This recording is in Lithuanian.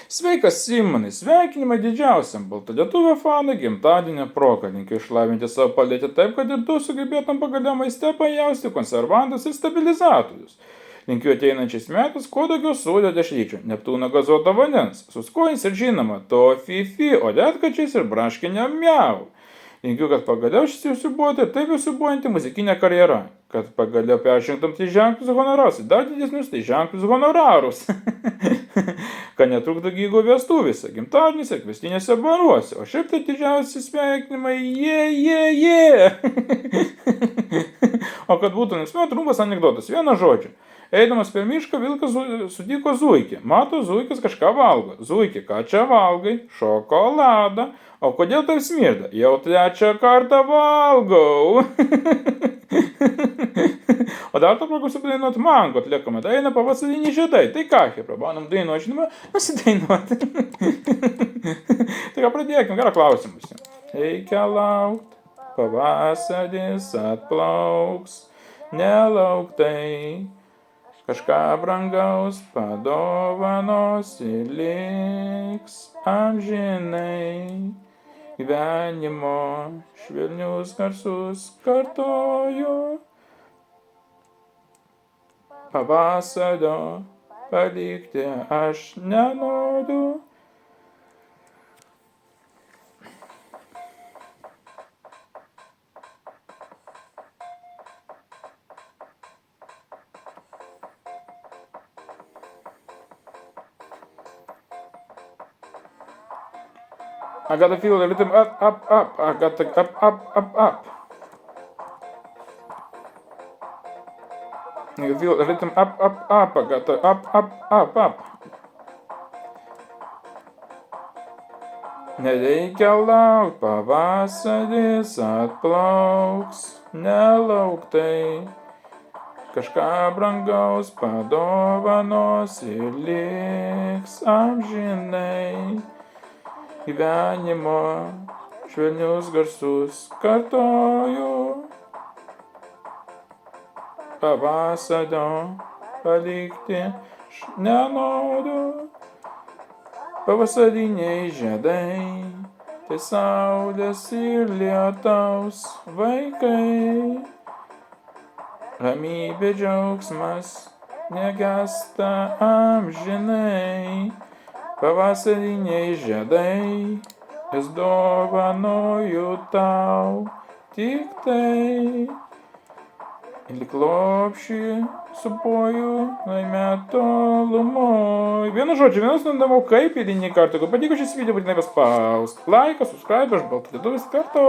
Sveikas Simonai, sveikinimai didžiausiam baltalietuvio fanui gimtadienio proga. Linkiu išlavinti savo padėtį taip, kad ir tu sugebėtum pagaliau maiste pajausti konservantus ir stabilizatorius. Linkiu ateinančiais metais kuo daugiau sūrio dešryčių, Neptūno gazuoto vandens, suskojins ir žinoma, to fifi, o retkačiais ir braškinio miau. Linkiu, kad pagaliau šis įsiubuoti ir taip įsiubuojanti muzikinė karjera. Kad pagaliau peržengtum 3 ženklus honorarus ir dar didesnius 3 ženklus honorarus. Kad netrukdo gygų vestuvėse, gimtadienėse, kvestinėse baruose. O šiaip tai didžiausi sveikinimai, je. O kad būtų nesmė, trumpas anekdotas, vieną žodžią. Eidamas per mišką, vilkas sutiko zuikį. Mato, zuikis kažką valgo. Zuikį, ką čia valgai? Šokoladą. O kodėl tai smirda? Jau 3 kartą valgau. O dar to proga supdainuot mango atliekama daina Pavasariniai žiedai. Tai ką, prabanom dainuot, žinoma, nusidainuot. Tai ką pradėkim, gerą klausimus. Reikia laukt, pavasaris atplauks, nelauktai. Kažką brangaus padovanos ir liks amžinai. Gyvenimo švelnius garsus kartoju. Pavasario palikti aš nenoriu. I gotta feel the rhythm up. I gotta up. I gotta feel the rhythm up. I gotta up. Nereikia laukt, pavasaris atplauks, nelauktai. Kažką brangaus padovanos ir liks amžinai. Gyvenimo švelnius garsus kartoju. Pavasario palikti aš nenoriu. Pavasariniai žiedai, tai saulės ir lietaus vaikai. Ramybė džiaugsmas negęsta amžinai. Pavasariniai žiedai, jas dovanoju tau tik tai. Lyg lopšį supoju laimę tolumoj. Vienu žodžiu, vienas nundavau kaip įdinį kartą. Jeigu patiko šis video, būtinai paspausk laiką, subscribe, aš baltalietuvis kartu.